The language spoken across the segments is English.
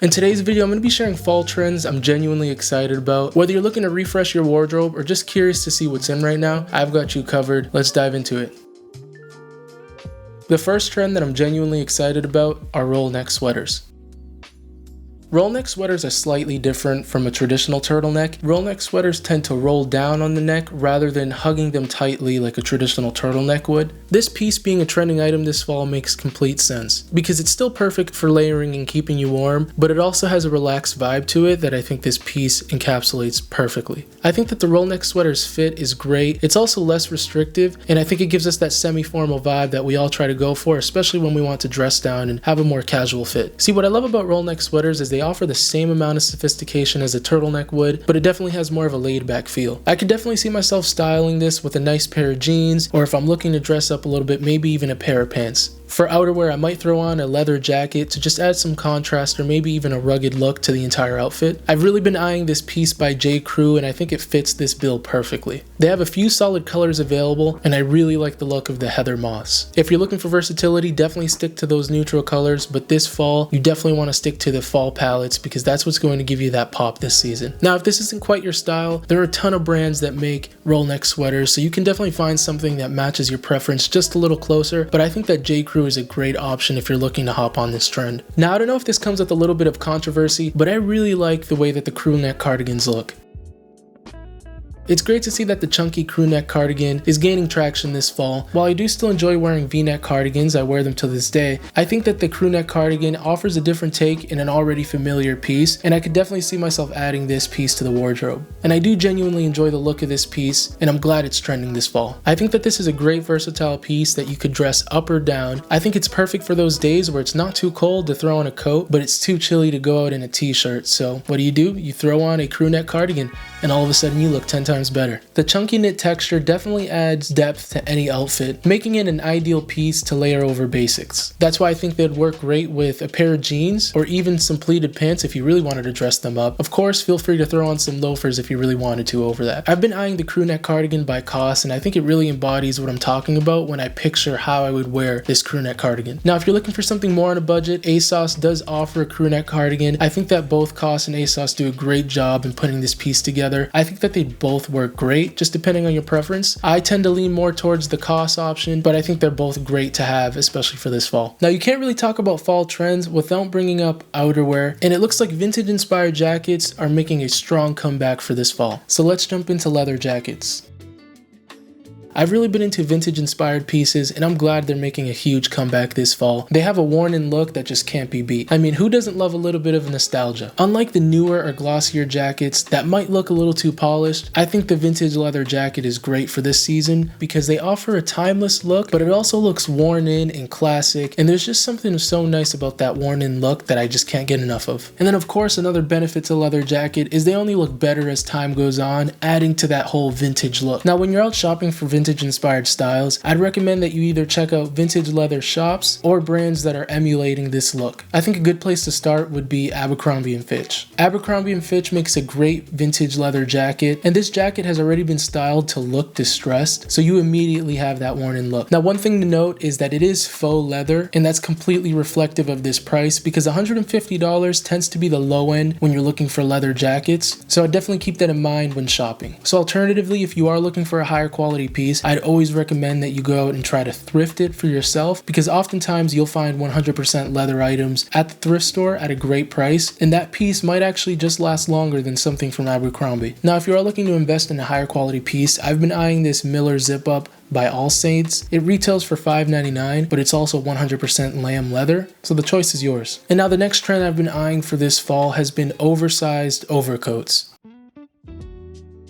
In today's video, I'm going to be sharing fall trends I'm genuinely excited about. Whether you're looking to refresh your wardrobe or just curious to see what's in right now, I've got you covered. Let's dive into it. The first trend that I'm genuinely excited about are roll neck sweaters. Roll neck sweaters are slightly different from a traditional turtleneck. Roll neck sweaters tend to roll down on the neck rather than hugging them tightly like a traditional turtleneck would. This piece being a trending item this fall makes complete sense because it's still perfect for layering and keeping you warm, but it also has a relaxed vibe to it that I think this piece encapsulates perfectly. I think that the roll neck sweater's fit is great. It's also less restrictive, and I think it gives us that semi-formal vibe that we all try to go for, especially when we want to dress down and have a more casual fit. See, what I love about roll neck sweaters is they offer the same amount of sophistication as a turtleneck would, but it definitely has more of a laid back feel. I could definitely see myself styling this with a nice pair of jeans, or if I'm looking to dress up a little bit, maybe even a pair of pants. For outerwear, I might throw on a leather jacket to just add some contrast or maybe even a rugged look to the entire outfit. I've really been eyeing this piece by J. Crew and I think it fits this bill perfectly. They have a few solid colors available and I really like the look of the heather moss. If you're looking for versatility, definitely stick to those neutral colors, but this fall, you definitely want to stick to the fall palettes because that's what's going to give you that pop this season. Now, if this isn't quite your style, there are a ton of brands that make roll neck sweaters, so you can definitely find something that matches your preference just a little closer, but I think that J. Crew is a great option if you're looking to hop on this trend. Now, I don't know if this comes with a little bit of controversy, but I really like the way that the crew neck cardigans look. It's great to see that the chunky crew neck cardigan is gaining traction this fall. While I do still enjoy wearing V-neck cardigans, I wear them to this day, I think that the crew neck cardigan offers a different take in an already familiar piece, and I could definitely see myself adding this piece to the wardrobe. And I do genuinely enjoy the look of this piece, and I'm glad it's trending this fall. I think that this is a great versatile piece that you could dress up or down. I think it's perfect for those days where it's not too cold to throw on a coat, but it's too chilly to go out in a t-shirt. So what do? You throw on a crew neck cardigan, and all of a sudden you look 10 times better. The chunky knit texture definitely adds depth to any outfit, making it an ideal piece to layer over basics. That's why I think they'd work great with a pair of jeans or even some pleated pants if you really wanted to dress them up. Of course, feel free to throw on some loafers if you really wanted to over that. I've been eyeing the crew neck cardigan by COS, and I think it really embodies what I'm talking about when I picture how I would wear this crew neck cardigan. Now, if you're looking for something more on a budget, ASOS does offer a crew neck cardigan. I think that both COS and ASOS do a great job in putting this piece together. I think that they both work great, just depending on your preference. I tend to lean more towards the COS option, but I think they're both great to have, especially for this fall. Now, you can't really talk about fall trends without bringing up outerwear, and it looks like vintage inspired jackets are making a strong comeback for this fall. So let's jump into leather jackets. I've really been into vintage inspired pieces and I'm glad they're making a huge comeback this fall. They have a worn in look that just can't be beat. I mean, who doesn't love a little bit of nostalgia? Unlike the newer or glossier jackets that might look a little too polished, I think the vintage leather jacket is great for this season because they offer a timeless look, but it also looks worn in and classic, and there's just something so nice about that worn in look that I just can't get enough of. And then of course, another benefit to leather jacket is they only look better as time goes on, adding to that whole vintage look. Now, when you're out shopping for vintage inspired styles, I'd recommend that you either check out vintage leather shops or brands that are emulating this look. I think a good place to start would be Abercrombie & Fitch. Abercrombie & Fitch makes a great vintage leather jacket, and this jacket has already been styled to look distressed, so you immediately have that worn in look. Now, one thing to note is that it is faux leather, and that's completely reflective of this price because $150 tends to be the low end when you're looking for leather jackets, so I'd definitely keep that in mind when shopping. So alternatively, if you are looking for a higher quality piece, I'd always recommend that you go out and try to thrift it for yourself because oftentimes you'll find 100% leather items at the thrift store at a great price, and that piece might actually just last longer than something from Abercrombie. Now, if you are looking to invest in a higher quality piece, I've been eyeing this Miller Zip Up by All Saints. It retails for $5.99, but it's also 100% lamb leather, so the choice is yours. And now the next trend I've been eyeing for this fall has been oversized overcoats.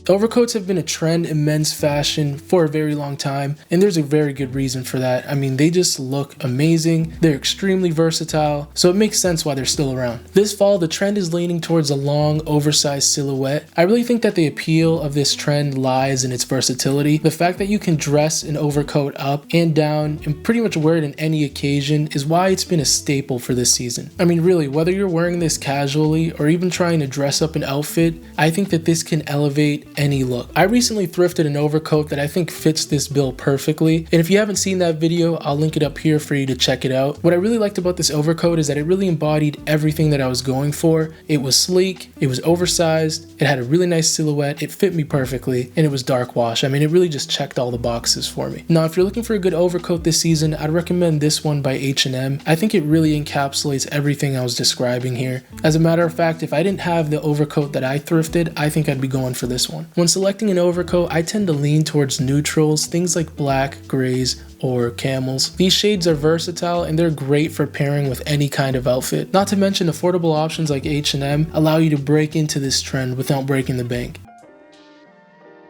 Overcoats have been a trend in men's fashion for a very long time, and there's a very good reason for that. I mean, they just look amazing, they're extremely versatile, so it makes sense why they're still around. This fall, the trend is leaning towards a long, oversized silhouette. I really think that the appeal of this trend lies in its versatility. The fact that you can dress an overcoat up and down and pretty much wear it in any occasion is why it's been a staple for this season. I mean, really, whether you're wearing this casually or even trying to dress up an outfit, I think that this can elevate any look. I recently thrifted an overcoat that I think fits this bill perfectly, and if you haven't seen that video, I'll link it up here for you to check it out. What I really liked about this overcoat is that it really embodied everything that I was going for. It was sleek, it was oversized, it had a really nice silhouette, it fit me perfectly, and it was dark wash. I mean, it really just checked all the boxes for me. Now, if you're looking for a good overcoat this season, I'd recommend this one by H&M. I think it really encapsulates everything I was describing here. As a matter of fact, if I didn't have the overcoat that I thrifted, I think I'd be going for this one. When selecting an overcoat, I tend to lean towards neutrals, things like black, grays, or camels. These shades are versatile and they're great for pairing with any kind of outfit. Not to mention affordable options like H&M allow you to break into this trend without breaking the bank.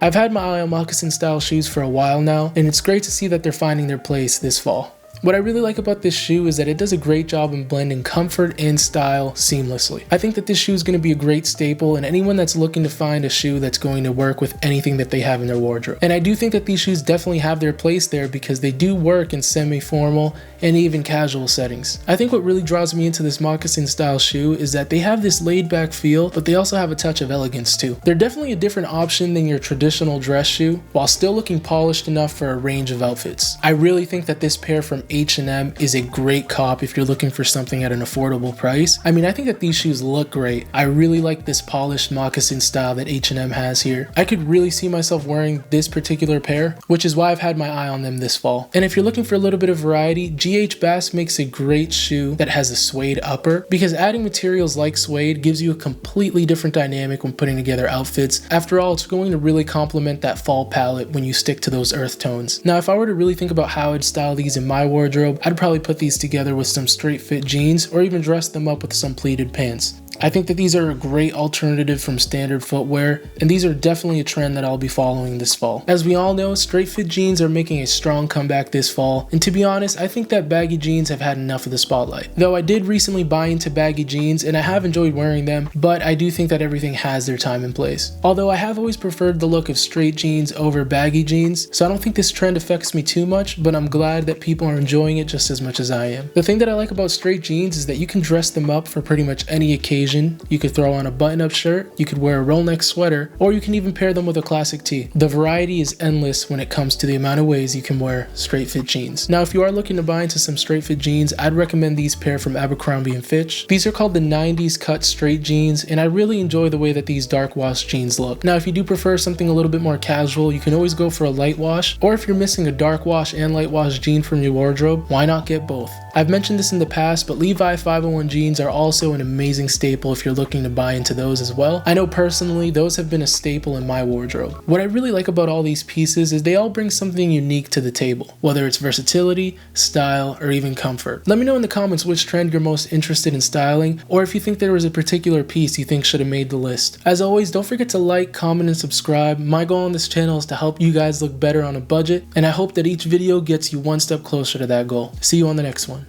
I've had my eye on moccasin style shoes for a while now, and it's great to see that they're finding their place this fall. What I really like about this shoe is that it does a great job in blending comfort and style seamlessly. I think that this shoe is going to be a great staple, and anyone that's looking to find a shoe that's going to work with anything that they have in their wardrobe. And I do think that these shoes definitely have their place there because they do work in semi-formal and even casual settings. I think what really draws me into this moccasin style shoe is that they have this laid back feel, but they also have a touch of elegance too. They're definitely a different option than your traditional dress shoe, while still looking polished enough for a range of outfits. I really think that this pair from H&M is a great cop if you're looking for something at an affordable price. I mean, I think that these shoes look great. I really like this polished moccasin style that H&M has here. I could really see myself wearing this particular pair, which is why I've had my eye on them this fall. And if you're looking for a little bit of variety, GH Bass makes a great shoe that has a suede upper, because adding materials like suede gives you a completely different dynamic when putting together outfits. After all, it's going to really complement that fall palette when you stick to those earth tones. Now, if I were to really think about how I'd style these in my wardrobe, I'd probably put these together with some straight fit jeans or even dress them up with some pleated pants. I think that these are a great alternative from standard footwear, and these are definitely a trend that I'll be following this fall. As we all know, straight fit jeans are making a strong comeback this fall, and to be honest, I think that baggy jeans have had enough of the spotlight. Though I did recently buy into baggy jeans and I have enjoyed wearing them, but I do think that everything has their time and place. Although I have always preferred the look of straight jeans over baggy jeans, so I don't think this trend affects me too much, but I'm glad that people are enjoying it just as much as I am. The thing that I like about straight jeans is that you can dress them up for pretty much any occasion. You could throw on a button-up shirt, you could wear a roll neck sweater, or you can even pair them with a classic tee. The variety is endless when it comes to the amount of ways you can wear straight fit jeans. Now, if you are looking to buy into some straight fit jeans, I'd recommend these pair from Abercrombie & Fitch. These are called the 90s cut straight jeans, and I really enjoy the way that these dark wash jeans look. Now, if you do prefer something a little bit more casual, you can always go for a light wash, or if you're missing a dark wash and light wash jean from your wardrobe, why not get both? I've mentioned this in the past, but Levi 501 jeans are also an amazing staple if you're looking to buy into those as well. I know personally, those have been a staple in my wardrobe. What I really like about all these pieces is they all bring something unique to the table, whether it's versatility, style, or even comfort. Let me know in the comments which trend you're most interested in styling, or if you think there was a particular piece you think should have made the list. As always, don't forget to like, comment, and subscribe. My goal on this channel is to help you guys look better on a budget, and I hope that each video gets you one step closer to that goal. See you on the next one.